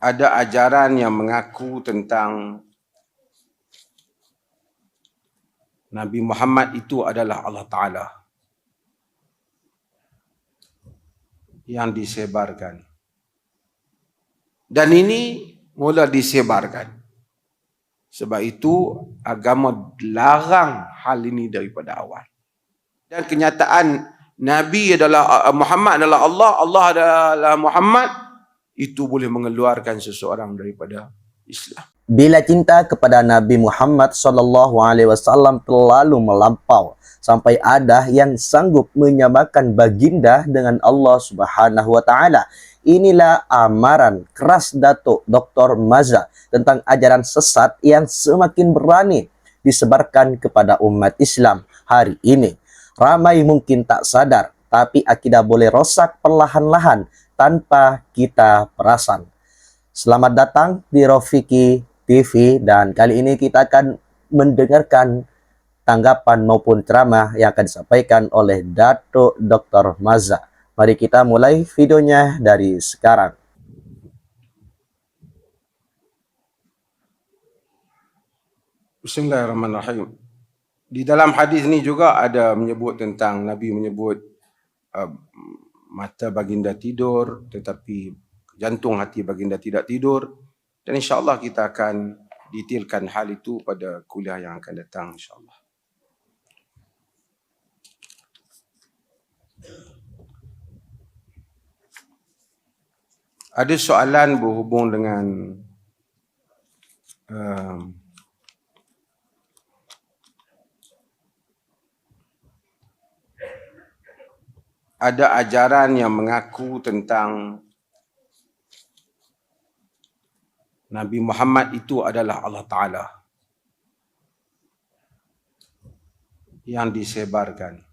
ada ajaran yang mengaku tentang Nabi Muhammad itu adalah Allah Ta'ala yang disebarkan. Dan ini mula disebarkan. Sebab itu agama larang hal ini daripada awal. Dan kenyataan Nabi adalah Muhammad adalah Allah, Allah adalah Muhammad, itu boleh mengeluarkan seseorang daripada Islam. Bila cinta kepada Nabi Muhammad SAW terlalu melampau sampai ada yang sanggup menyamakan baginda dengan Allah Subhanahu wa taala. Inilah amaran keras Datuk Dr. Maza tentang ajaran sesat yang semakin berani disebarkan kepada umat Islam hari ini. Ramai mungkin tak sadar, tapi akidah boleh rosak perlahan-lahan tanpa kita perasan. Selamat datang di Rafiki TV, dan kali ini kita akan mendengarkan tanggapan maupun ceramah yang akan disampaikan oleh Datuk Dr. Maza. Mari kita mulai videonya dari sekarang. Bismillahirrahmanirrahim. Di dalam hadis ni juga ada menyebut tentang Nabi menyebut mata baginda tidur, tetapi jantung hati baginda tidak tidur. Dan insyaAllah kita akan detailkan hal itu pada kuliah yang akan datang insyaAllah. Ada soalan berhubung dengan ada ajaran yang mengaku tentang Nabi Muhammad itu adalah Allah Ta'ala yang disebarkan.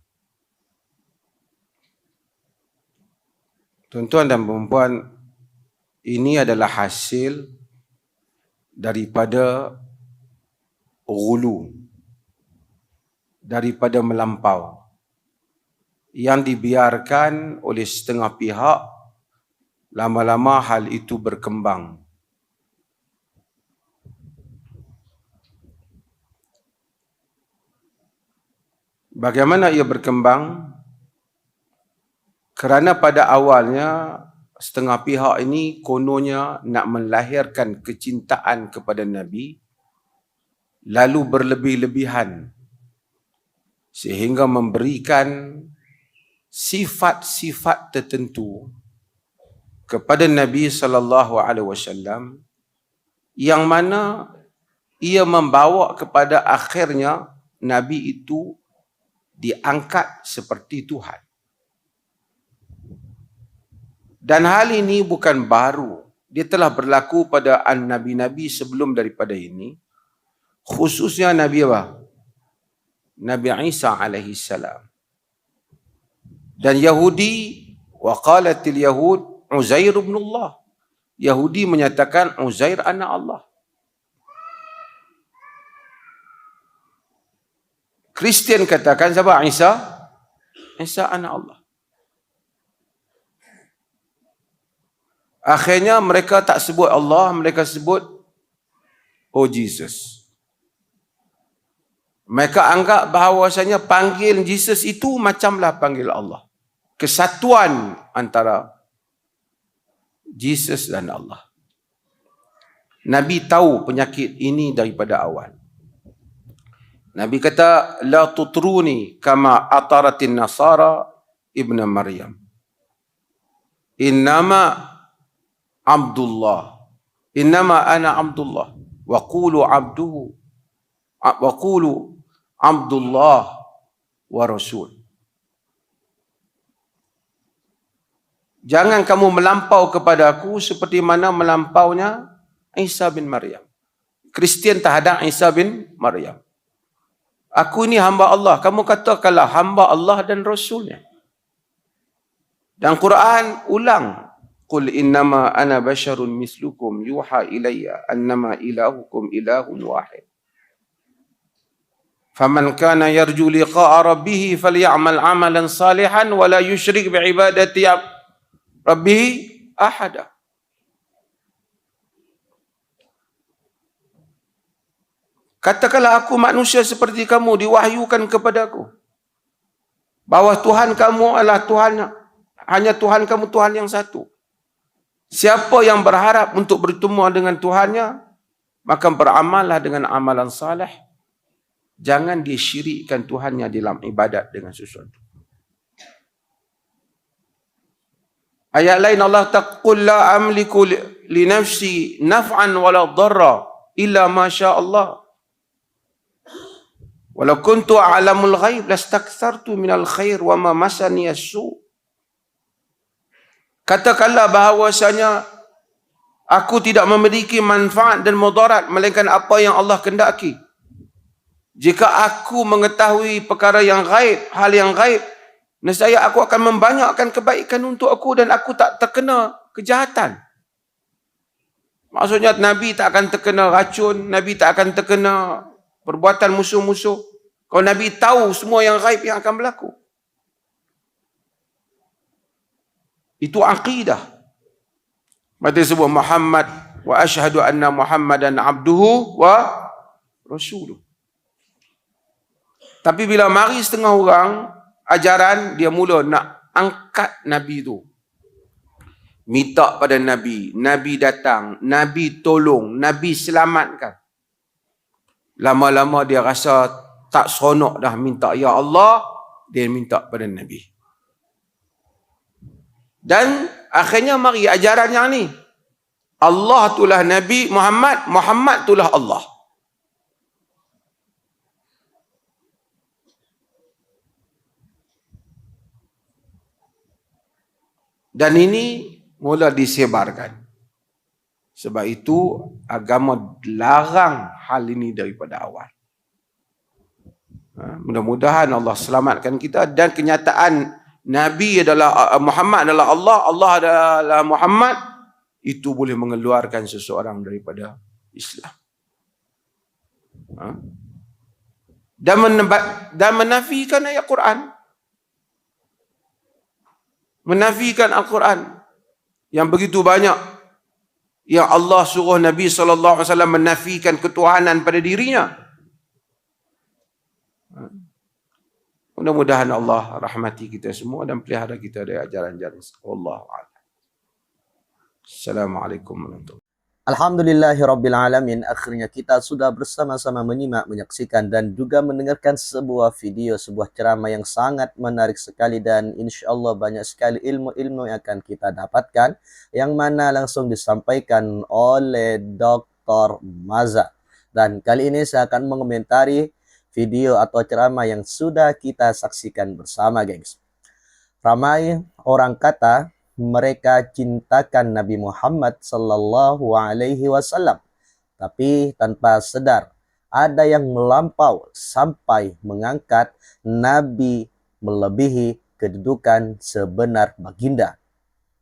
Tuan-tuan dan puan-puan, ini adalah hasil daripada ghulu, daripada melampau, yang dibiarkan oleh setengah pihak. Lama-lama hal itu berkembang. Bagaimana ia berkembang? Kerana pada awalnya setengah pihak ini kononnya nak melahirkan kecintaan kepada Nabi, lalu berlebih-lebihan sehingga memberikan sifat-sifat tertentu kepada Nabi SAW yang mana ia membawa kepada akhirnya Nabi itu diangkat seperti Tuhan. Dan hal ini bukan baru. Dia telah berlaku pada Nabi-Nabi sebelum daripada ini. Khususnya Nabi apa? Nabi Isa alaihi salam. Dan Yahudi, wa qalatil Yahud Uzair ibn Allah. Yahudi menyatakan Uzair anak Allah. Kristian katakan siapa? Isa anak Allah. Akhirnya mereka tak sebut Allah, mereka sebut Oh Jesus. Mereka anggap bahawasanya panggil Jesus itu macamlah panggil Allah. Kesatuan antara Jesus dan Allah. Nabi tahu penyakit ini daripada awal. Nabi kata, la tutruni kama ataratin nasara ibn Maryam. Innama Abdullah. Innama ana Abdullah. Wa qulu abduhu. Wa qulu Abdullah wa Rasul. Jangan kamu melampau kepada aku seperti mana melampaunya Isa bin Maryam. Kristian terhadap Isa bin Maryam. Aku ini hamba Allah. Kamu katakanlah hamba Allah dan Rasulnya. Dan Quran ulang. Qul innama ana basharun mislukum yuha ilayya annama ilahukum ilahun wahid. Faman kana yarju liqa'a rabbih falyamal amalan salihan wa la yusyrik bi'ibadati rabbih ahada. Katakanlah aku manusia seperti kamu, diwahyukan kepadaku bahawa Tuhan kamu adalah Tuhan, hanya Tuhan kamu Tuhan yang satu. Siapa yang berharap untuk bertemu dengan Tuhannya, maka beramallah dengan amalan saleh. Jangan dia syirikkan Tuhannya dalam ibadat dengan sesuatu. Ayat lain Allah taqul la amliku li nafsi naf'an wala dharra illa ma sya Allah. Walau kuntu a'lamul ghaib lastakthartu minal khair wa ma masani as-su. Katakanlah bahawasanya aku tidak memiliki manfaat dan mudarat melainkan apa yang Allah kehendaki. Jika aku mengetahui perkara yang gaib, hal yang gaib, nescaya aku akan membanyakkan kebaikan untuk aku dan aku tak terkena kejahatan. Maksudnya Nabi tak akan terkena racun, Nabi tak akan terkena perbuatan musuh-musuh. Kalau Nabi tahu semua yang gaib yang akan berlaku. Itu akidah. Maka sebut Muhammad wa asyhadu anna Muhammadan abduhu wa rasuluh. Tapi bila mari setengah orang ajaran, dia mula nak angkat Nabi tu. Minta pada Nabi, Nabi datang, Nabi tolong, Nabi selamatkan. Lama-lama dia rasa tak seronok dah minta ya Allah, dia minta pada Nabi. Dan akhirnya mari ajaran yang ni. Allah itulah Nabi Muhammad, Muhammad itulah Allah. Dan ini mula disebarkan. Sebab itu agama larang hal ini daripada awal. Mudah-mudahan Allah selamatkan kita dan kenyataan Nabi adalah Muhammad adalah Allah, Allah adalah Muhammad, itu boleh mengeluarkan seseorang daripada Islam. Dan menafikan ayat Quran. Menafikan Al-Quran yang begitu banyak yang Allah suruh Nabi SAW menafikan ketuhanan pada dirinya. Mudah-mudahan Allah rahmati kita semua dan pelihara kita dari ajaran-ajaran. Wallahu a'lam. Assalamualaikum warahmatullahi wabarakatuh. Alhamdulillahirrabbilalamin. Akhirnya kita sudah bersama-sama menyimak, menyaksikan dan juga mendengarkan sebuah video, sebuah ceramah yang sangat menarik sekali dan insya Allah banyak sekali ilmu-ilmu yang akan kita dapatkan, yang mana langsung disampaikan oleh Dr. Maza. Dan kali ini saya akan mengomentari video atau ceramah yang sudah kita saksikan bersama, gengs. Ramai orang kata mereka cintakan Nabi Muhammad sallallahu alaihi wasallam, tapi tanpa sadar ada yang melampau sampai mengangkat Nabi melebihi kedudukan sebenar baginda.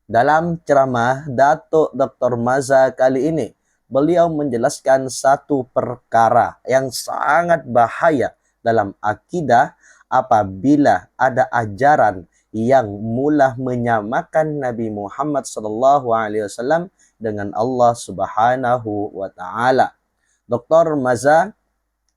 Dalam ceramah Datuk Dr. Maza kali ini, beliau menjelaskan satu perkara yang sangat bahaya dalam akidah apabila ada ajaran yang mula menyamakan Nabi Muhammad SAW dengan Allah Subhanahu wa Ta'ala. Dr. Maza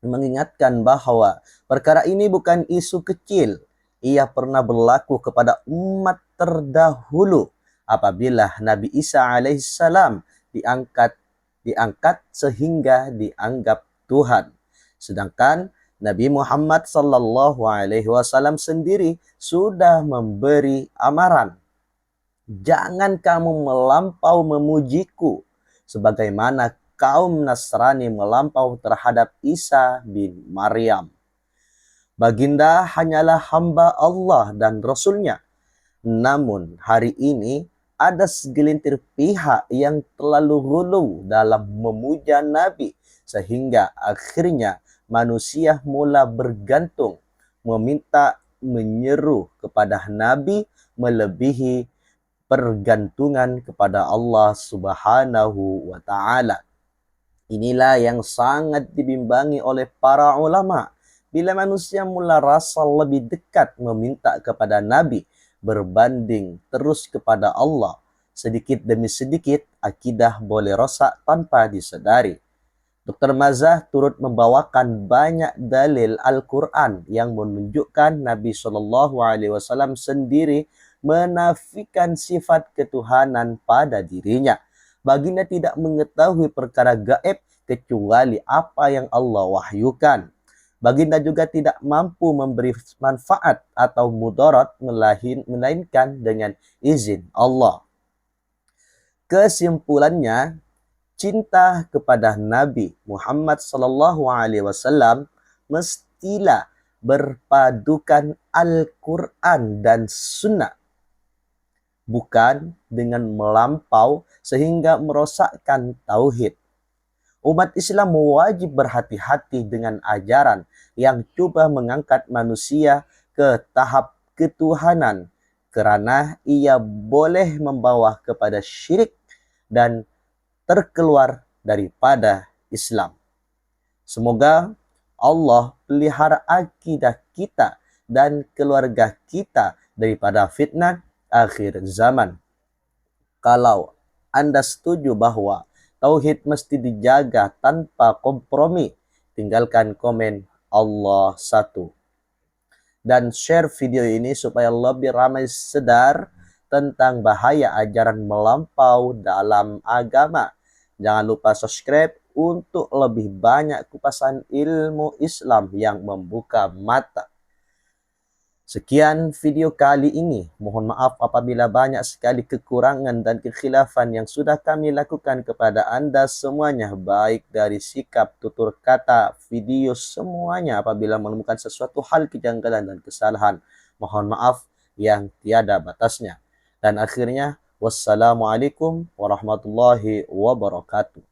mengingatkan bahawa perkara ini bukan isu kecil. Ia pernah berlaku kepada umat terdahulu apabila Nabi Isa alaihissalam diangkat sehingga dianggap Tuhan. Sedangkan Nabi Muhammad sallallahu alaihi wasallam sendiri sudah memberi amaran, jangan kamu melampau memujiku sebagaimana kaum Nasrani melampau terhadap Isa bin Maryam. Baginda hanyalah hamba Allah dan Rasulnya. Namun hari ini ada segelintir pihak yang terlalu hulu dalam memuja Nabi sehingga akhirnya manusia mula bergantung, meminta, menyeru kepada Nabi melebihi pergantungan kepada Allah Subhanahu wa Ta'ala. Inilah yang sangat dibimbangi oleh para ulama. Bila manusia mula rasa lebih dekat meminta kepada Nabi berbanding terus kepada Allah, sedikit demi sedikit akidah boleh rosak tanpa disadari. Dr. Mazah turut membawakan banyak dalil Al-Quran yang menunjukkan Nabi SAW sendiri menafikan sifat ketuhanan pada dirinya. Baginda tidak mengetahui perkara gaib kecuali apa yang Allah wahyukan. Baginda juga tidak mampu memberi manfaat atau mudarat melainkan dengan izin Allah. Kesimpulannya, cinta kepada Nabi Muhammad SAW mestilah berpadukan Al-Quran dan Sunnah, bukan dengan melampau sehingga merosakkan tauhid. Umat Islam wajib berhati-hati dengan ajaran yang cuba mengangkat manusia ke tahap ketuhanan kerana ia boleh membawa kepada syirik dan terkeluar daripada Islam. Semoga Allah pelihara akidah kita dan keluarga kita daripada fitnah akhir zaman. Kalau anda setuju bahawa tauhid mesti dijaga tanpa kompromi, tinggalkan komen Allah satu. Dan share video ini supaya lebih ramai sedar tentang bahaya ajaran melampau dalam agama. Jangan lupa subscribe untuk lebih banyak kupasan ilmu Islam yang membuka mata. Sekian video kali ini. Mohon maaf apabila banyak sekali kekurangan dan kekhilafan yang sudah kami lakukan kepada anda semuanya, baik dari sikap, tutur kata, video, semuanya. Apabila menemukan sesuatu hal kejanggalan dan kesalahan, mohon maaf yang tiada batasnya. Dan akhirnya, wassalamualaikum warahmatullahi wabarakatuh.